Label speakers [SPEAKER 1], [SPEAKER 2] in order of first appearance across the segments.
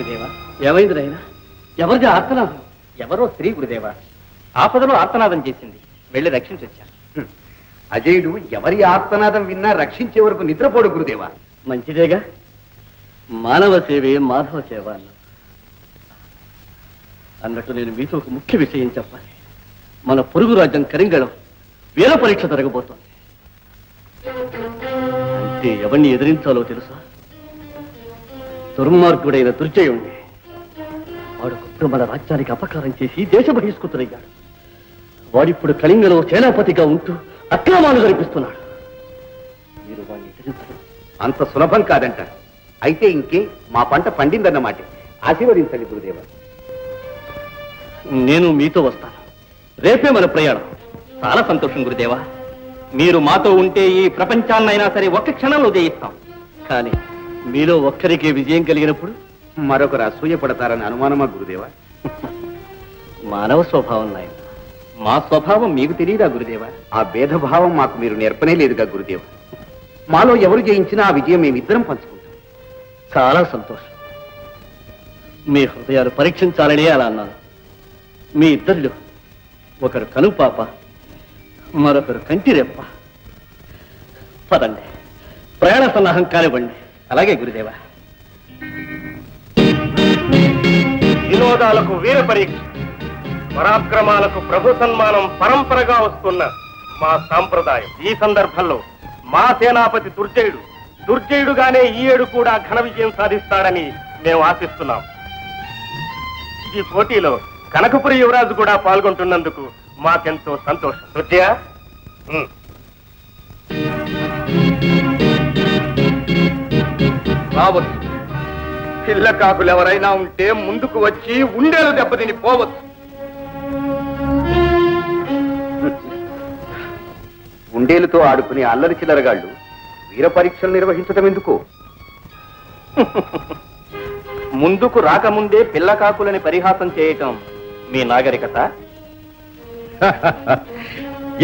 [SPEAKER 1] గురుదేవా. ఏమైంది నాయన? ఎవరిది ఆర్తనాదం? ఎవరో స్త్రీ గురుదేవా. ఆపదలో ఆర్తనాదం చేసింది. వెళ్ళి రక్షించొచ్చాను.
[SPEAKER 2] అజయుడు ఎవరి ఆర్తనాదం విన్నా రక్షించే వరకు నిద్రపోడు గురుదేవా.
[SPEAKER 1] మంచిదేగా. మానవ సేవే మాధవ సేవ అన్నట్టు నేను మీతో ఒక ముఖ్య విషయం చెప్పాలి. మన పొరుగు రాజ్యం కరింగళం వేల పరీక్ష జరగబోతోంది. అంటే ఎవరిని ఎదిరించాలో తెలుసా? దుర్మార్గుడైన దుర్జయుణ్ణి. వాడు మన రాజ్యానికి అపకారం చేసి దేశ బహిష్కృతుడయ్యాడు. వాడిప్పుడు కళింగలో సేనాపతిగా ఉంటూ అక్రమాలు జరిపిస్తున్నాడు. మీరు వాడిని ఎదిరించడం
[SPEAKER 2] అంత సులభం కాదంట. అయితే ఇంకే మా పంట పండిందన్నమాట. ఆశీర్వదించండి గురుదేవ.
[SPEAKER 1] నేను మీతో వస్తాను. రేపే మన ప్రయాణం. చాలా సంతోషం గురుదేవా. మీరు మాతో ఉంటే ఈ ప్రపంచాన్నైనా సరే ఒక్క క్షణంలో జయిస్తాం. కానీ మీలో ఒక్కరికే విజయం కలిగినప్పుడు
[SPEAKER 2] మరొకరు అసూయపడతారని అనుమానమా గురుదేవా?
[SPEAKER 1] మానవ స్వభావం నాయన. మా స్వభావం మీకు తెలియదా గురుదేవా?
[SPEAKER 2] ఆ భేదభావం మాకు మీరు నేర్పనే లేదుగా గురుదేవ. మాలో ఎవరు జయించినా ఆ విజయం మేమిద్దరం పంచుకుంటాం.
[SPEAKER 1] చాలా సంతోషం. మీ హృదయాలు పరీక్షించాలని అలా అన్నాను. మీ ఇద్దరిలో ఒకరు కనుపాప, మరొకరు కంటి రెప్ప. పదండి, ప్రయాణ సన్నాహం కానివ్వండి. అలాగే గురుదేవా.
[SPEAKER 3] వినోదాలకు వీర పరీక్ష, పరాక్రమాలకు ప్రభు సన్మానం పరంపరగా వస్తున్న మా సాంప్రదాయం. ఈ సందర్భంలో మా సేనాపతి దుర్జయుడుగానే ఈ ఏడు కూడా ఘన విజయం సాధిస్తాడని మేము ఆశిస్తున్నాం. ఈ పోటీలో కనకపురి యువరాజు కూడా పాల్గొంటున్నందుకు మాకెంతో సంతోషం. దుర్జయ,
[SPEAKER 2] రావచ్చు. పిల్ల కాకులు ఎవరైనా ఉంటే ముందుకు వచ్చి ఉండేలు దెబ్బతిని పోవచ్చు. ఉండేలుతో ఆడుకునే అల్లరి చిల్లరగాళ్ళు వీర పరీక్షలు నిర్వహించడం ఎందుకు?
[SPEAKER 1] ముందుకు రాకముందే పిల్లకాకులని పరిహాసం చేయటం మీ నాగరికత.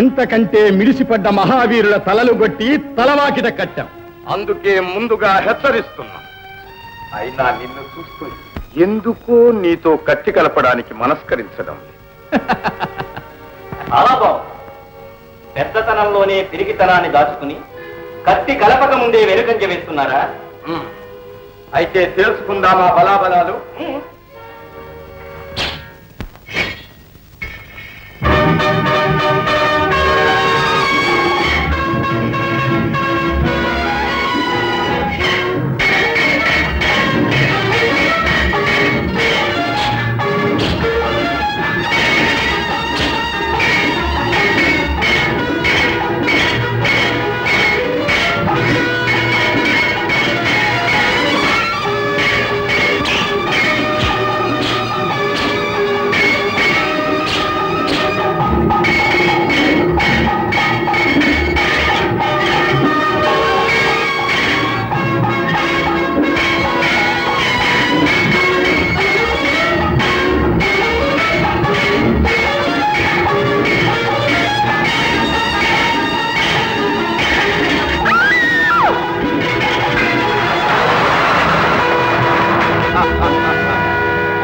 [SPEAKER 3] ఇంతకంటే మిడిసిపడ్డ మహావీరుల తలలు కొట్టి తలవాకిట కట్టాం.
[SPEAKER 2] అందుకే ముందుగా హెచ్చరిస్తున్నా. అయినా నిన్ను చూస్తూ ఎందుకో నీతో కత్తి కలపడానికి మనస్కరించడం.
[SPEAKER 1] చాలా బాగుంది. పెద్దతనంలోనే పిరిగితనాన్ని దాచుకుని కత్తి కలపక ముందే వెనుకంజ వేస్తున్నారా?
[SPEAKER 2] అయితే తెలుసుకుందామా బలాబలాలు?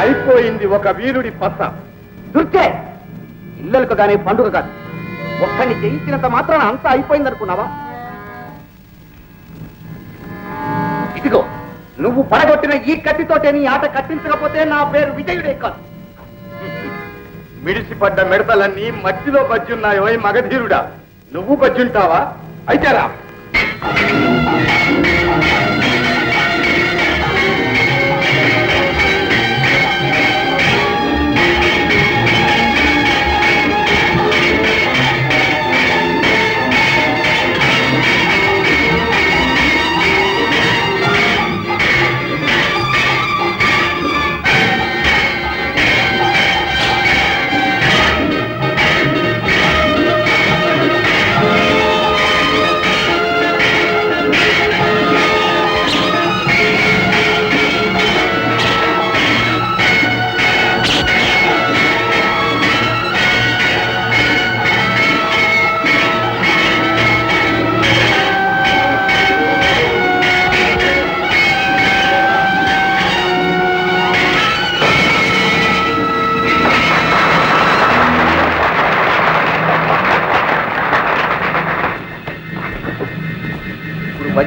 [SPEAKER 3] అయిపోయింది ఒక వీరుడి పస.
[SPEAKER 2] దుర్గే, ఇల్లలకు కానీ పండుగ కాదు. ఒక్కడిని జయించినంత మాత్రాన అంతా అయిపోయిందనుకున్నావా? ఇదిగో, నువ్వు పడగొట్టిన ఈ కత్తితోటే నీ ఆట కట్టించకపోతే నా పేరు విజయుడే కాదు.
[SPEAKER 3] మిడిసిపడ్డ మిడతలన్నీ మట్టిలో బజ్జున్నాయో మగధీరుడా. నువ్వు బజ్జుంటావా? అయితే రా.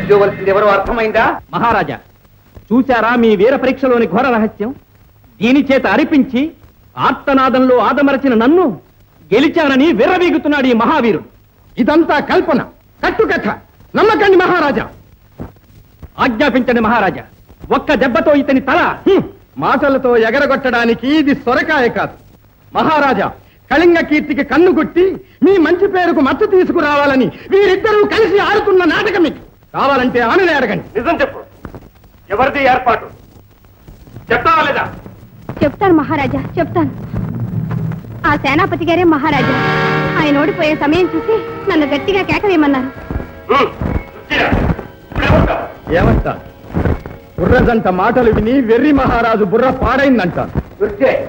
[SPEAKER 2] దర్జోవలసింది ఎవరో అర్థమైందా?
[SPEAKER 3] మహారాజా, చూశారా మీ వీర పరీక్షలోని ఘోర రహస్యం? దీని చేత అరిపించి ఆర్తనాదంలో ఆదమరచిన నన్ను గెలిచానని విర్రవీగుతున్నాడు ఈ మహావీరుడు.
[SPEAKER 4] ఇదంతా కల్పన, కట్టుకథ. నమ్మకండి మహారాజా.
[SPEAKER 3] ఆజ్ఞాపించండి మహారాజా. ఒక్క దెబ్బతో ఇతని తల
[SPEAKER 4] మాటలతో ఎగరగొట్టడానికి ఇది సొరకాయ కాదు మహారాజా. కళింగ కీర్తికి కన్ను గుట్టి మీ మంచి పేరుకు మత్తు తీసుకురావాలని వీరిద్దరూ కలిసి ఆడుతున్న నాటకం ఇది. కావాలంటే ఆమెనే అడగండి.
[SPEAKER 3] నిజం చెప్పు, ఎవరిది ఏర్పాటు? చెప్తావా లేదా?
[SPEAKER 5] చెప్తాను మహారాజా, చెప్తాను. ఆ సేనాపతి గారే మహారాజా. ఆయన ఓడిపోయే సమయం చూసి నన్ను గట్టిగా కేకవేయమన్నారు.
[SPEAKER 4] ఏమంటా? బుర్రజంట మాటలు విని వెర్రి మహారాజు బుర్ర పాడైందంటారు.
[SPEAKER 2] దుర్జయ్,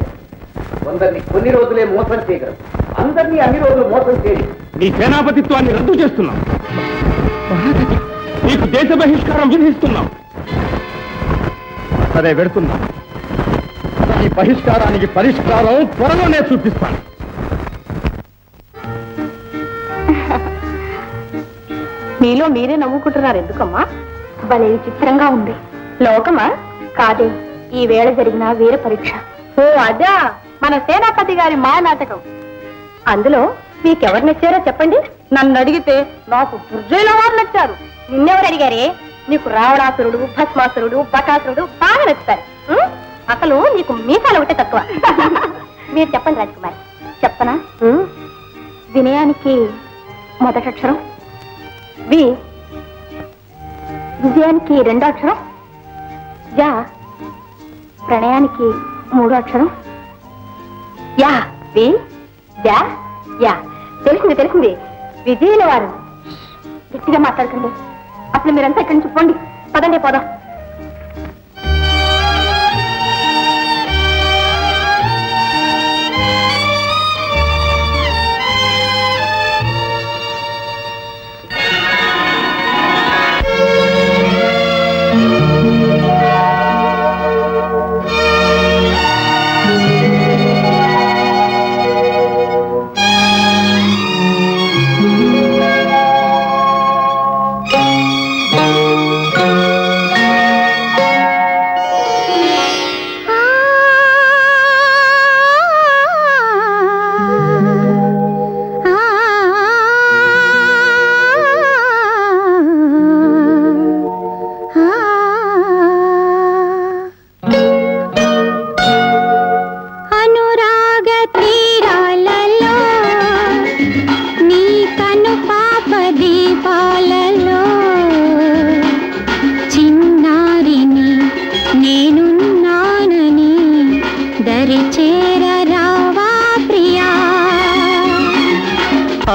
[SPEAKER 2] కొందరిని కొన్ని రోజులే మోసం చేయగలరు, అందరినీ అన్ని రోజులు మోసం చేయరు.
[SPEAKER 3] నీ సేనాపతిత్వాన్ని రద్దు చేస్తున్నాం. నీకు దేశ బహిష్కారం విధిస్తున్నాం.
[SPEAKER 4] సరే, వెడుతున్నా. ఈ బహిష్కారానికి పరిష్కారం త్వరలోనే చూపిస్తాను.
[SPEAKER 5] మీలో మీరే నవ్వుకుంటున్నారు ఎందుకమ్మా? భలే విచిత్రంగా ఉంది. లోకమా? కాదే, ఈ వేళ జరిగిన వీర పరీక్ష. ఓ అదా, మన సేనాపతి గారి మా నాటకం. అందులో మీకెవరు నచ్చారో చెప్పండి. నన్ను అడిగితే నాకు దుర్జయుల వారు నచ్చారు. నిన్నెవరు అడిగారే? నీకు రావణాసురుడు, భస్మాసురుడు, బకాసురుడు బాగా నచ్చుతారు. అసలు నీకు మీసాలు ఒకటే తక్కువ. మీరు చెప్పండి రాజకుమారి. చెప్పనా? వినయానికి మొదటక్షరం వి, విజయానికి రెండో అక్షరం యా, ప్రణయానికి మూడో అక్షరం యా. వి యా యా. తెలిసింది తెలిసింది, విజయుల వారు. గట్టిగా మాట్లాడకండి. అసలు మీరంతా ఇక్కడి నుంచి పోండి. పదండి, పోదాం.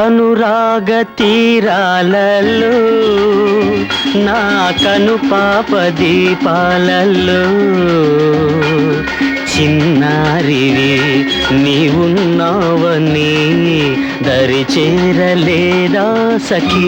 [SPEAKER 6] అనురాగ తీరాలలో నా కను పాప దీపాలలో చిన్నారివి నీవున్నావని దరి చేరలేదా సఖీ.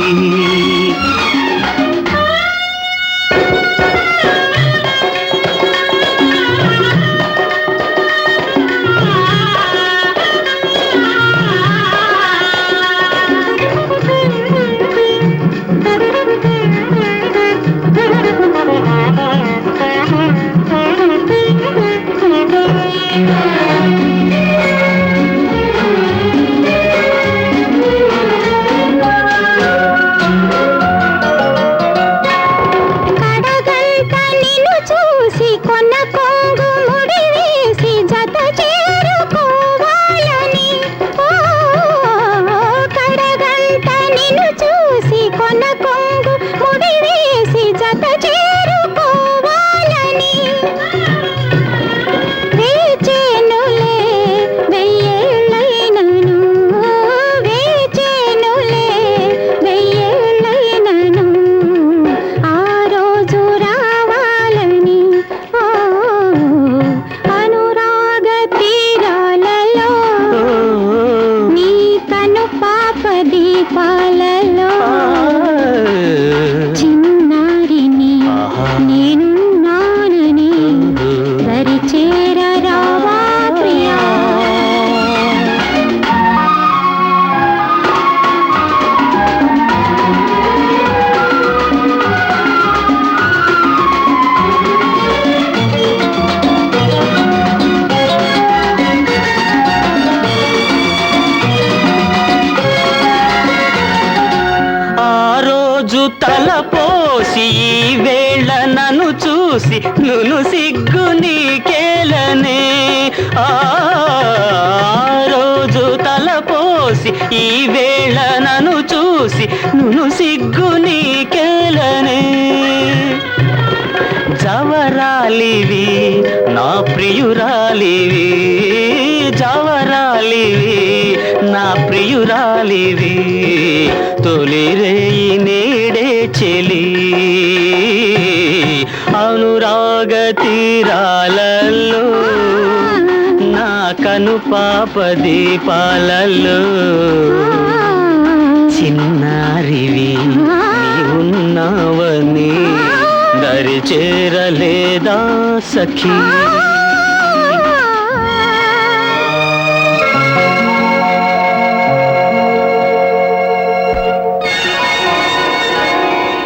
[SPEAKER 6] పోసి ఈ వేళ నన్ను చూసి నును సిగ్గు నీకేలనే ఆ రోజు తల పోసి ఈ వేళ నన్ను చూసి నును సిగ్గు నీకేలనే జవరాలివి నా ప్రియురాలివి జవరాలివి నా ప్రియురాలివి తొలిరేయి నేడే చెలి అనురాగ తీరాలలో నా కను పాప దీపాలలో చిన్నారివి నీవున్నావని దరి చేరలేదా సఖీ